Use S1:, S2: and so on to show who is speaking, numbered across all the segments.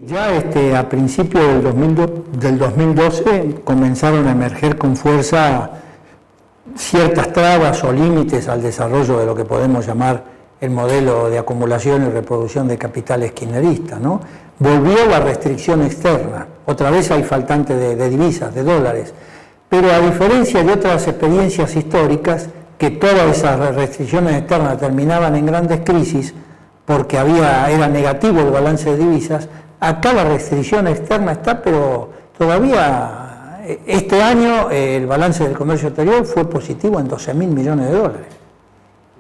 S1: Ya a principios del 2012 comenzaron a emerger con fuerza ciertas trabas o límites al desarrollo de lo que podemos llamar el modelo de acumulación y reproducción de capitales kirchnerista, ¿no? Volvió la restricción externa, otra vez hay faltante de divisas, de dólares, pero a diferencia de otras experiencias históricas, que todas esas restricciones externas terminaban en grandes crisis porque era negativo el balance de divisas, acá la restricción externa está, pero todavía este año el balance del comercio exterior fue positivo en 12.000 millones de dólares.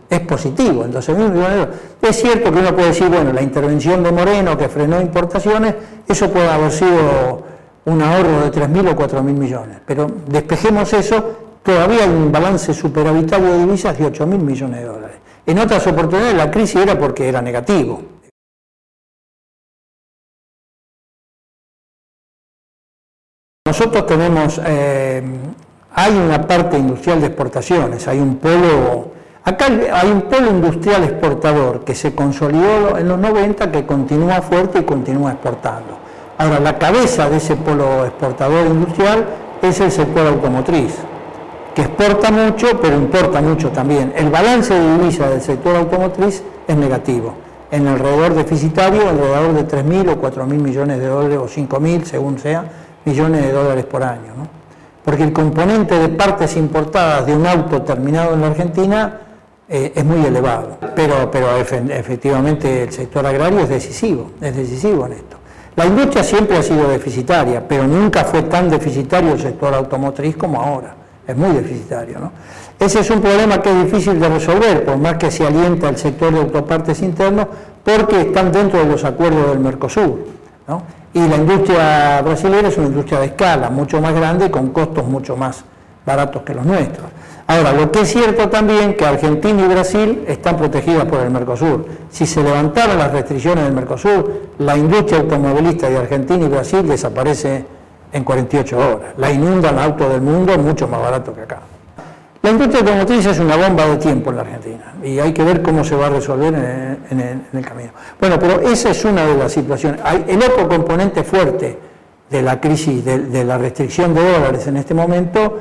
S1: Es positivo en 12.000 millones de dólares. Es cierto que uno puede decir, bueno, la intervención de Moreno que frenó importaciones, eso puede haber sido un ahorro de 3.000 o 4.000 millones, pero despejemos eso, todavía hay un balance superavitario de divisas de 8.000 millones de dólares. En otras oportunidades la crisis era porque era negativo. Nosotros tenemos, hay una parte industrial de exportaciones, hay un polo, acá hay un polo industrial exportador que se consolidó en los 90, que continúa fuerte y continúa exportando. Ahora, la cabeza de ese polo exportador industrial es el sector automotriz, que exporta mucho, pero importa mucho también. El balance de divisas del sector automotriz es negativo, en alrededor deficitario, alrededor de 3.000 o 4.000 millones de dólares, o 5.000, según sea, millones de dólares por año, ¿no? Porque el componente de partes importadas de un auto terminado en la Argentina es muy elevado, pero efectivamente el sector agrario es decisivo en esto. La industria siempre ha sido deficitaria, pero nunca fue tan deficitario el sector automotriz como ahora, es muy deficitario, ¿no? Ese es un problema que es difícil de resolver, por más que se alienta el sector de autopartes internos, porque están dentro de los acuerdos del Mercosur, ¿no? Y la industria brasileña es una industria de escala, mucho más grande, con costos mucho más baratos que los nuestros. Ahora, lo que es cierto también que Argentina y Brasil están protegidas por el Mercosur. Si se levantaran las restricciones del Mercosur, la industria automovilista de Argentina y Brasil desaparece en 48 horas. La inundan autos del mundo mucho más barato que acá. La industria automotriz es una bomba de tiempo en la Argentina y hay que ver cómo se va a resolver en el camino. Bueno, pero esa es una de las situaciones. El otro componente fuerte de la crisis, de la restricción de dólares en este momento,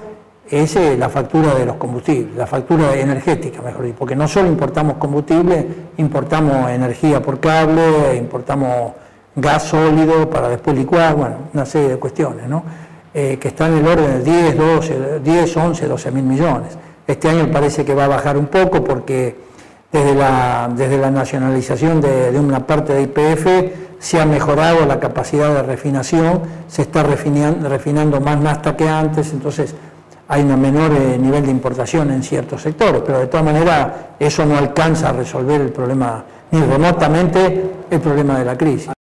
S1: es la factura de los combustibles, la factura energética, mejor dicho, porque no solo importamos combustible, importamos energía por cable, importamos gas sólido para después licuar, bueno, una serie de cuestiones, ¿no? Que está en el orden de 10, 11, 12.000 millones. Este año parece que va a bajar un poco porque desde la nacionalización de una parte de YPF se ha mejorado la capacidad de refinación, se está refinando más nafta que antes, entonces hay un menor nivel de importación en ciertos sectores, pero de todas maneras eso no alcanza a resolver el problema, ni remotamente el problema de la crisis.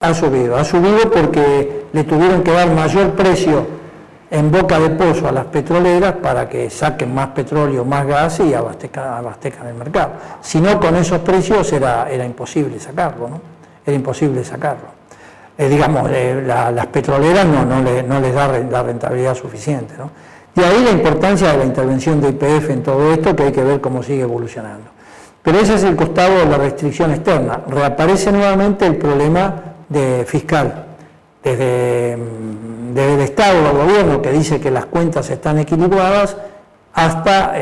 S1: Ha subido porque le tuvieron que dar mayor precio en boca de pozo a las petroleras para que saquen más petróleo, más gas y abastezcan el mercado. Si no, con esos precios era imposible sacarlo, ¿no? Era imposible sacarlo. Las petroleras no les da la rentabilidad suficiente, ¿no? De ahí la importancia de la intervención de YPF en todo esto, que hay que ver cómo sigue evolucionando. Pero ese es el costado de la restricción externa. Reaparece nuevamente el problema fiscal, desde el Estado o el gobierno, que dice que las cuentas están equilibradas, hasta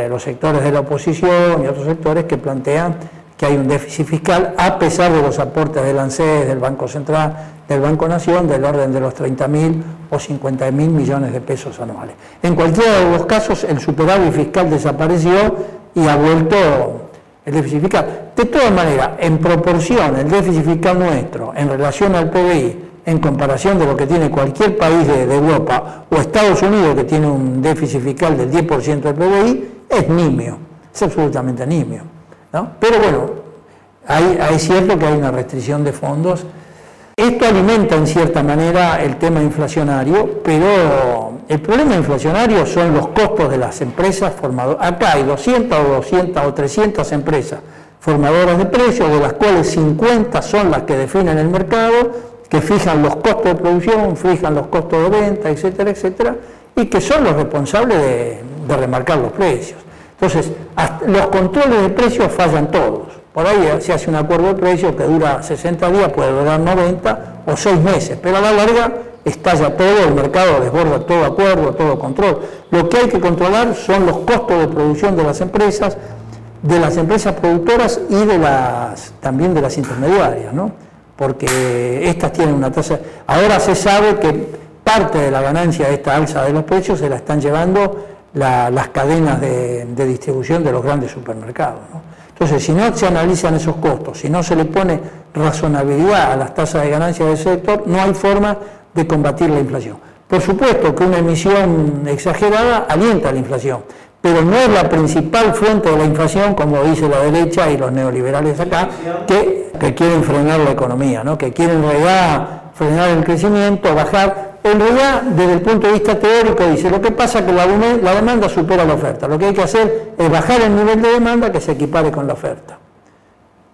S1: los sectores de la oposición y otros sectores que plantean que hay un déficit fiscal, a pesar de los aportes del ANSES, del Banco Central, del Banco Nación, del orden de los 30.000 o 50.000 millones de pesos anuales. En cualquiera de los casos, el superávit fiscal desapareció y ha vuelto el déficit fiscal. De todas maneras, en proporción, el déficit fiscal nuestro en relación al PBI, en comparación de lo que tiene cualquier país de Europa o Estados Unidos, que tiene un déficit fiscal del 10% del PBI, es nimio, es absolutamente nimio, ¿no? Pero bueno, es cierto que hay una restricción de fondos. Esto alimenta en cierta manera el tema inflacionario, pero el problema inflacionario son los costos de las empresas formadoras. Acá hay 200 o 300 empresas formadoras de precios, de las cuales 50 son las que definen el mercado, que fijan los costos de producción, fijan los costos de venta, etcétera, etcétera, y que son los responsables de remarcar los precios. Entonces, los controles de precios fallan todos. Por ahí se hace un acuerdo de precios que dura 60 días, puede durar 90 o 6 meses, pero a la larga estalla todo, el mercado desborda todo acuerdo, todo control. Lo que hay que controlar son los costos de producción de las empresas productoras y también de las intermediarias, ¿no? Porque estas tienen una tasa. Ahora se sabe que parte de la ganancia de esta alza de los precios se la están llevando las cadenas de distribución de los grandes supermercados, ¿no? Entonces, si no se analizan esos costos, si no se le pone razonabilidad a las tasas de ganancia del sector, no hay forma de combatir la inflación. Por supuesto que una emisión exagerada alienta la inflación, pero no es la principal fuente de la inflación, como dice la derecha y los neoliberales acá, que quieren frenar la economía, ¿no? Que quieren en realidad frenar el crecimiento, bajar. En realidad, desde el punto de vista teórico, dice, lo que pasa es que la demanda supera la oferta. Lo que hay que hacer es bajar el nivel de demanda que se equipare con la oferta.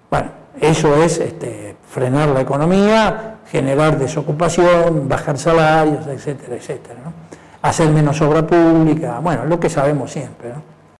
S1: Bueno, eso es frenar la economía, generar desocupación, bajar salarios, etcétera, etcétera, ¿no? Hacer menos obra pública, bueno, lo que sabemos siempre, ¿no?